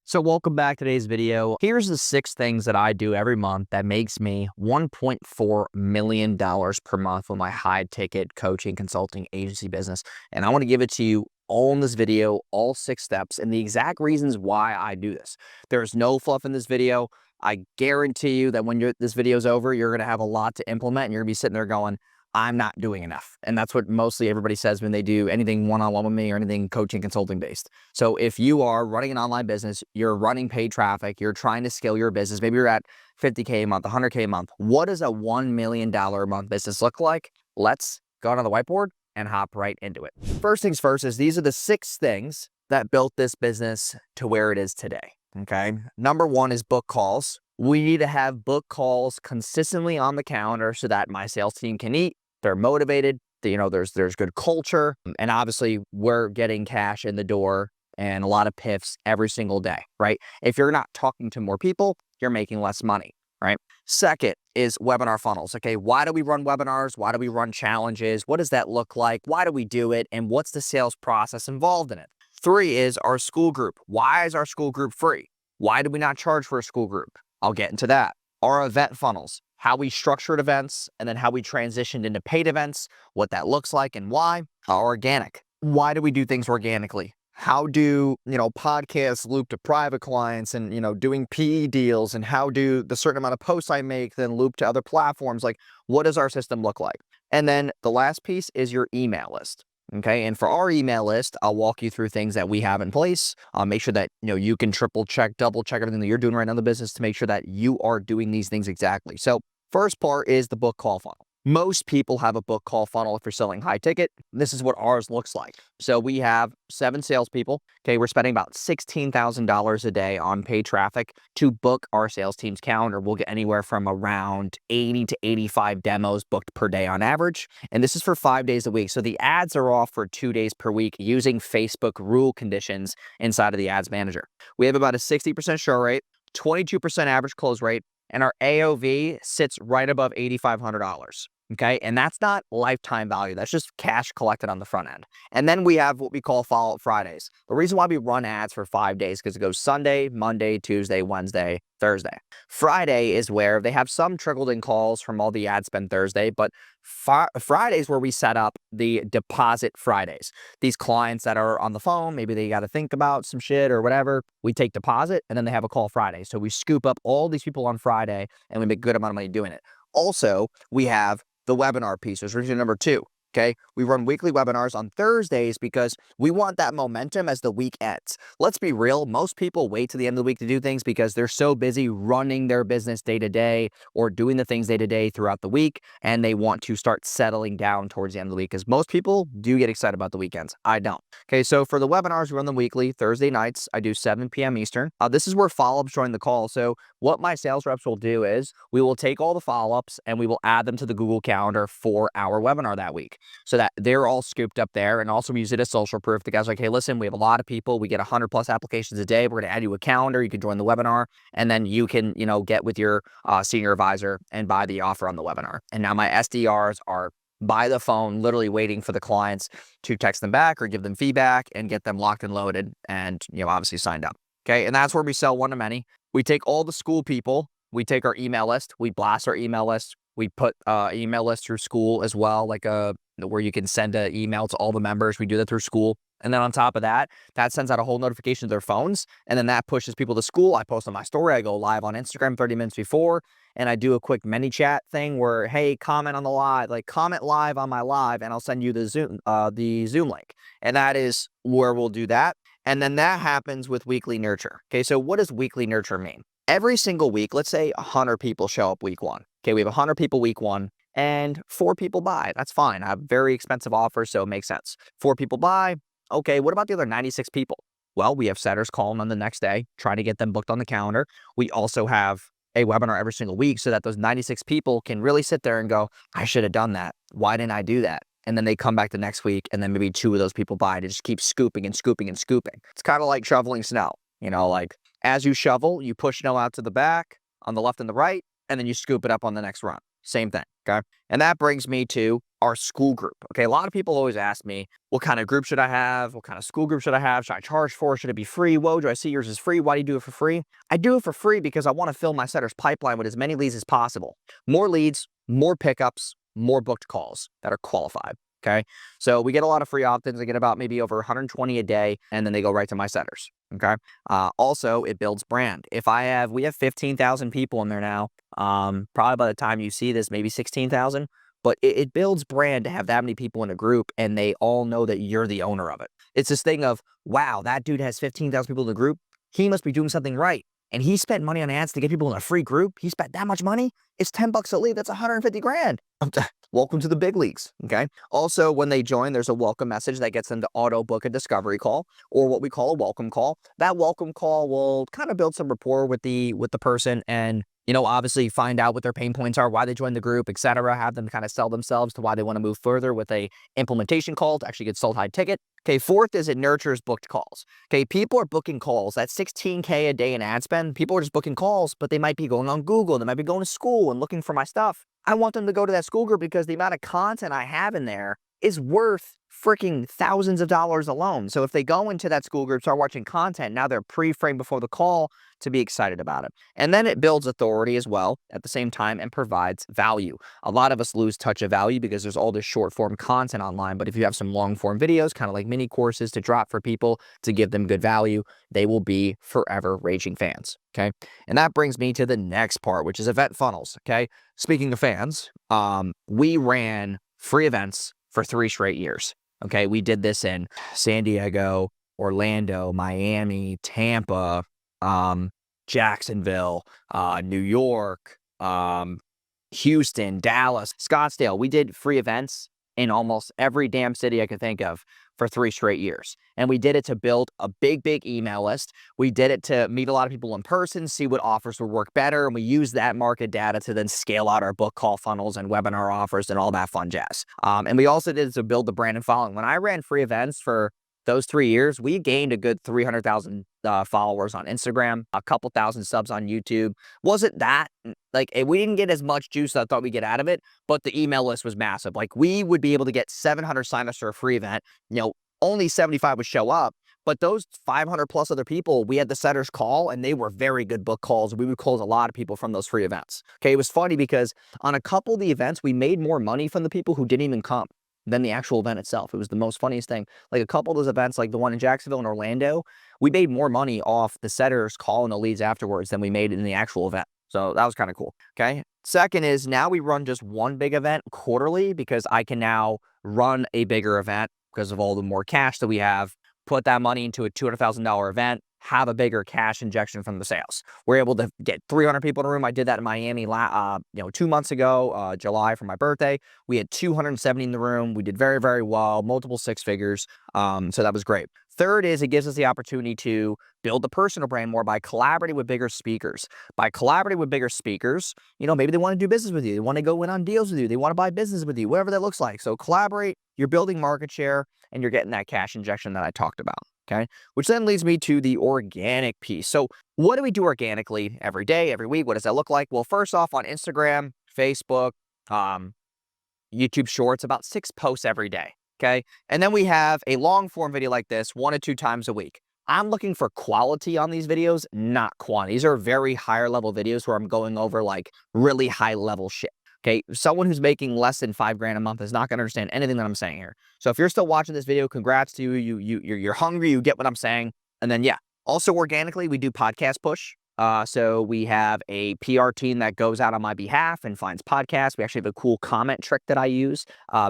So welcome back to today's video. Here's the 6 things that I do every month that makes me $1.4 million per month with my high ticket coaching consulting agency business. And I want to give it to you all in this video, all 6 steps and the exact reasons why I do this. There's no fluff in this video. I guarantee you that when this video is over, you're going to have a lot to implement and you're going to be sitting there going, I'm not doing enough. And that's what mostly everybody says when they do anything one-on-one with me or anything coaching consulting based. So if you are running an online business, you're running paid traffic, you're trying to scale your business, maybe you're at 50K a month, 100K a month. What does a $1 million a month business look like? Let's go on the whiteboard and hop right into it. First things first is these are the 6 things that built this business to where it is today. Okay. Number 1 is book calls. We need to have book calls consistently on the calendar so that my sales team can eat. They're motivated. There's good culture. And obviously, we're getting cash in the door and a lot of PIFs every single day, right? If you're not talking to more people, you're making less money, right? Second is webinar funnels. Okay, why do we run webinars? Why do we run challenges? What does that look like? Why do we do it? And what's the sales process involved in it? 3 is our school group. Why is our school group free? Why do we not charge for a school group? I'll get into that. Our event funnels, how we structured events, and then how we transitioned into paid events, what that looks like and why. Organic. Why do we do things organically? How do, podcasts loop to private clients and, doing PE deals, and how do the certain amount of posts I make then loop to other platforms? Like, what does our system look like? And then the last piece is your email list. Okay. And for our email list, I'll walk you through things that we have in place. I'll make sure that, you can triple check, double check everything that you're doing right now in the business to make sure that you are doing these things exactly. So first part is the book call funnel. Most people have a book call funnel if you're selling high ticket. This is what ours looks like. So we have 7 salespeople. Okay, we're spending about $16,000 a day on paid traffic to book our sales team's calendar. We'll get anywhere from around 80 to 85 demos booked per day on average. And this is for 5 days a week. So the ads are off for 2 days per week using Facebook rule conditions inside of the ads manager. We have about a 60% show rate, 22% average close rate, and our AOV sits right above $8,500. Okay. And that's not lifetime value. That's just cash collected on the front end. And then we have what we call follow-up Fridays. The reason why we run ads for 5 days because it goes Sunday, Monday, Tuesday, Wednesday, Thursday. Friday is where they have some trickled in calls from all the ad spend Thursday, but Fridays where we set up the deposit Fridays. These clients that are on the phone, maybe they got to think about some shit or whatever. We take deposit and then they have a call Friday. So we scoop up all these people on Friday and we make a good amount of money doing it. Also, we have the webinar piece, is reason number 2. Okay, we run weekly webinars on Thursdays because we want that momentum as the week ends. Let's be real. Most people wait to the end of the week to do things because they're so busy running their business day to day or doing the things day to day throughout the week. And they want to start settling down towards the end of the week because most people do get excited about the weekends. I don't. Okay, so for the webinars, we run them weekly, Thursday nights. I do 7 p.m. Eastern. This is where follow-ups join the call. So what my sales reps will do is we will take all the follow-ups and we will add them to the Google Calendar for our webinar that week, so that they're all scooped up there. And also we use it as social proof. The guy's like, hey, listen, we have a lot of people. We get 100 plus applications a day. We're going to add you a calendar. You can join the webinar and then you can, get with your senior advisor and buy the offer on the webinar. And now my SDRs are by the phone, literally waiting for the clients to text them back or give them feedback and get them locked and loaded and, obviously signed up. Okay. And that's where we sell one-to-many. We take all the school people. We take our email list. We blast our email list. We put email list through school as well, like where you can send an email to all the members. We do that through school. And then on top of that, that sends out a whole notification to their phones. And then that pushes people to school. I post on my story. I go live on Instagram 30 minutes before. And I do a quick mini chat thing where, hey, comment on the live, like comment live on my live, and I'll send you the Zoom link. And that is where we'll do that. And then that happens with weekly nurture. Okay, so what does weekly nurture mean? Every single week, let's say 100 people show up week 1. Okay, we have 100 people week 1 and 4 people buy. That's fine. I have very expensive offers, so it makes sense. 4 people buy. Okay, what about the other 96 people? Well, we have setters calling on the next day, trying to get them booked on the calendar. We also have a webinar every single week so that those 96 people can really sit there and go, I should have done that. Why didn't I do that? And then they come back the next week and then maybe 2 of those people buy to just keep scooping and scooping and scooping. It's kind of like shoveling snow. Like as you shovel, you push snow out to the back on the left and the right, and then you scoop it up on the next run. same thing. Okay. And that brings me to our school group. Okay. A lot of people always ask me, what kind of group should I have? What kind of school group should I have? Should I charge for it? Should it be free? Whoa, do I see yours is free? Why do you do it for free? I do it for free because I want to fill my setter's pipeline with as many leads as possible. More leads, more pickups, more booked calls that are qualified. Okay. So we get a lot of free opt-ins. I get about maybe over 120 a day, and then they go right to my setters. Okay. Also, it builds brand. We have 15,000 people in there now. Probably by the time you see this, maybe 16,000. But it builds brand to have that many people in a group, and they all know that you're the owner of it. It's this thing of, wow, that dude has 15,000 people in the group. He must be doing something right. And he spent money on ads to get people in a free group. He spent that much money. It's $10 a lead. That's 150 grand. Welcome to the big leagues. Okay. Also, when they join, there's a welcome message that gets them to auto book a discovery call, or what we call a welcome call. That welcome call will kind of build some rapport with the person, and obviously find out what their pain points are, why they joined the group, etc. Have them kind of sell themselves to why they want to move further with a implementation call to actually get sold high ticket. Okay, fourth is it nurtures booked calls. Okay, people are booking calls. That's $16K a day in ad spend. People are just booking calls, but they might be going on Google. They might be going to school and looking for my stuff. I want them to go to that school group because the amount of content I have in there is worth freaking thousands of dollars alone. So if they go into that school group, start watching content, now they're pre-framed before the call to be excited about it. And then it builds authority as well at the same time and provides value. A lot of us lose touch of value because there's all this short form content online. But if you have some long form videos, kind of like mini courses to drop for people to give them good value, they will be forever raging fans. Okay. And that brings me to the next part, which is event funnels. Okay. Speaking of fans, we ran free events for 3 straight years. Okay. We did this in San Diego, Orlando, Miami, Tampa, Jacksonville, New York, Houston, Dallas, Scottsdale. We did free events in almost every damn city I could think of for 3 straight years. And we did it to build a big email list. We did it to meet a lot of people in person, see what offers would work better. And we used that market data to then scale out our book call funnels and webinar offers and all that fun jazz. And we also did it to build the brand and following. When I ran free events for those 3 years, we gained a good 300,000 followers on Instagram, a couple thousand subs on YouTube. Wasn't that like, we didn't get as much juice as I thought we'd get out of it, but the email list was massive. Like, we would be able to get 700 signups for a free event. Only 75 would show up, but those 500 plus other people, we had the setters call, and they were very good book calls. We would close a lot of people from those free events. Okay, it was funny because on a couple of the events, we made more money from the people who didn't even come than the actual event itself. It was the most funniest thing. Like a couple of those events, like the one in Jacksonville and Orlando, we made more money off the setters calling the leads afterwards than we made in the actual event. So that was kind of cool. Okay. Second is now we run just one big event quarterly because I can now run a bigger event because of all the more cash that we have, put that money into a $200,000 event, have a bigger cash injection from the sales. We're able to get 300 people in a room. I did that in Miami 2 months ago, July for my birthday. We had 270 in the room. We did very, very well, multiple 6 figures. So that was great. Third is it gives us the opportunity to build the personal brand more by collaborating with bigger speakers. By collaborating with bigger speakers, maybe they want to do business with you. They want to go in on deals with you. They want to buy business with you, whatever that looks like. So collaborate, you're building market share, and you're getting that cash injection that I talked about. Okay. Which then leads me to the organic piece. So what do we do organically every day, every week? What does that look like? Well, first off, on Instagram, Facebook, YouTube Shorts, about 6 posts every day. Okay. And then we have a long form video like this 1 to 2 times a week. I'm looking for quality on these videos, not quantity. These are very higher level videos where I'm going over like really high level shit. Okay. Someone who's making less than $5,000 a month is not going to understand anything that I'm saying here. So if you're still watching this video, congrats to you. You're hungry. You get what I'm saying. And then, yeah, also organically, we do podcast push. So we have a PR team that goes out on my behalf and finds podcasts. We actually have a cool comment trick that I use,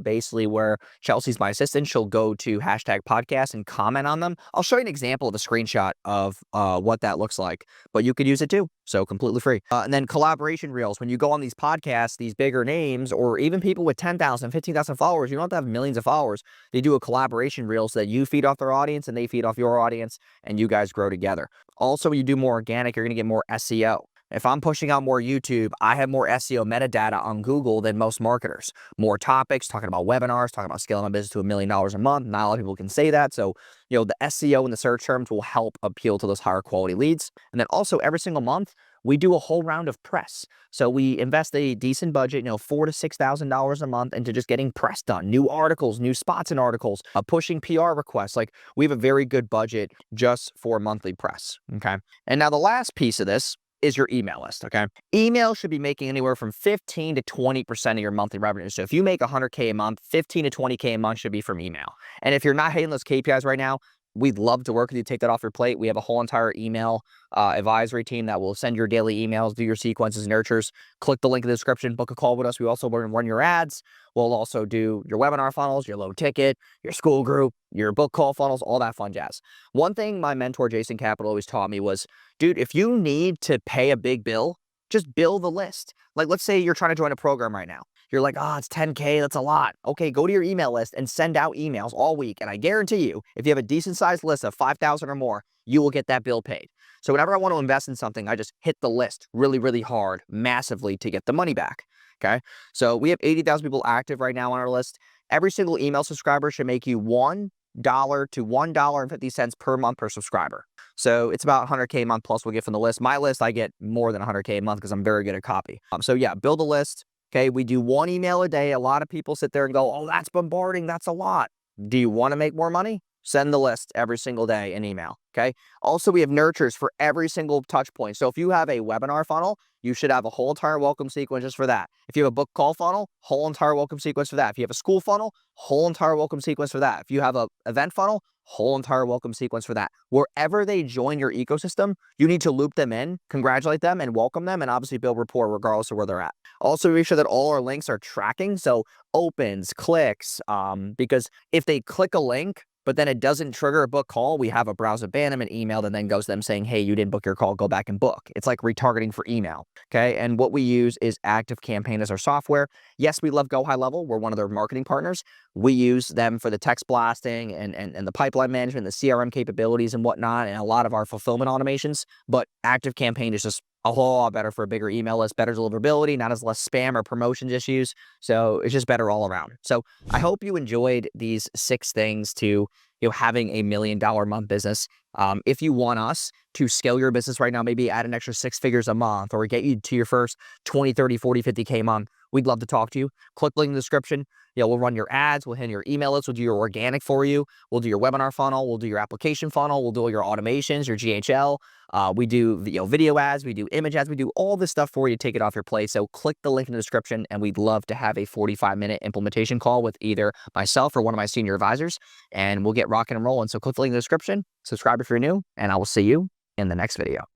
basically where Chelsea's my assistant. She'll go to #podcast and comment on them. I'll show you an example of a screenshot of what that looks like, but you could use it too. So completely free. And then collaboration reels. When you go on these podcasts, these bigger names, or even people with 10,000, 15,000 followers, you don't have to have millions of followers. They do a collaboration reel so that you feed off their audience and they feed off your audience and you guys grow together. Also, when you do more organic, you're going to get more SEO. If I'm pushing out more YouTube, I have more SEO metadata on Google than most marketers. More topics, talking about webinars, talking about scaling my business to $1 million a month. Not a lot of people can say that. So, the SEO and the search terms will help appeal to those higher quality leads. And then also every single month, we do a whole round of press. So we invest a decent budget, $4,000 to $6,000 a month into just getting press done, new articles, new spots in articles, pushing PR requests. Like, we have a very good budget just for monthly press. Okay. And now the last piece of this is your email list. Okay. Email should be making anywhere from 15 to 20% of your monthly revenue. So if you make 100K a month, 15 to 20K a month should be from email. And if you're not hitting those KPIs right now, we'd love to work with you, take that off your plate. We have a whole entire email advisory team that will send your daily emails, do your sequences, nurtures. Click the link in the description, book a call with us. We also run your ads. We'll also do your webinar funnels, your low ticket, your school group, your book call funnels, all that fun jazz. One thing my mentor, Jason Capital, always taught me was, dude, if you need to pay a big bill, just build the list. Like, let's say you're trying to join a program right now. You're like, oh, it's 10K, that's a lot. Okay, go to your email list and send out emails all week. And I guarantee you, if you have a decent sized list of 5,000 or more, you will get that bill paid. So whenever I want to invest in something, I just hit the list really, really hard, massively to get the money back. Okay, so we have 80,000 people active right now on our list. Every single email subscriber should make you $1 to $1.50 per month per subscriber. So it's about 100K a month plus we'll get from the list. My list, I get more than 100K a month because I'm very good at copy. So yeah, build a list. Okay, we do 1 email a day. A lot of people sit there and go, oh, that's bombarding. That's a lot. Do you want to make more money? Send the list every single day in email. Okay. Also, we have nurtures for every single touch point. So if you have a webinar funnel, you should have a whole entire welcome sequence just for that. If you have a book call funnel, whole entire welcome sequence for that. If you have a school funnel, whole entire welcome sequence for that. If you have a event funnel, whole entire welcome sequence for that. Wherever they join your ecosystem, you need to loop them in, congratulate them, and welcome them, and obviously build rapport regardless of where they're at. Also, make sure that all our links are tracking. So opens, clicks, because if they click a link, but then it doesn't trigger a book call, we have a browse abandonment email that then goes to them saying, hey, you didn't book your call, go back and book. It's like retargeting for email. Okay. And what we use is ActiveCampaign as our software. Yes, we love Go High Level. We're one of their marketing partners. We use them for the text blasting and the pipeline management, the CRM capabilities and whatnot, and a lot of our fulfillment automations. But ActiveCampaign is just a whole lot better for a bigger email list, better deliverability, not as less spam or promotions issues. So it's just better all around. So I hope you enjoyed these 6 things to having a $1 million a month business. If you want us to scale your business right now, maybe add an extra 6 figures a month or get you to your first 20, 30, 40, 50K a month, we'd love to talk to you. Click the link in the description. We'll run your ads. We'll hit your email list. We'll do your organic for you. We'll do your webinar funnel. We'll do your application funnel. We'll do all your automations, your GHL. We do video ads. We do image ads. We do all this stuff for you to take it off your plate. So click the link in the description, and we'd love to have a 45-minute implementation call with either myself or one of my senior advisors, and we'll get rocking and rolling. So click the link in the description. Subscribe if you're new, and I will see you in the next video.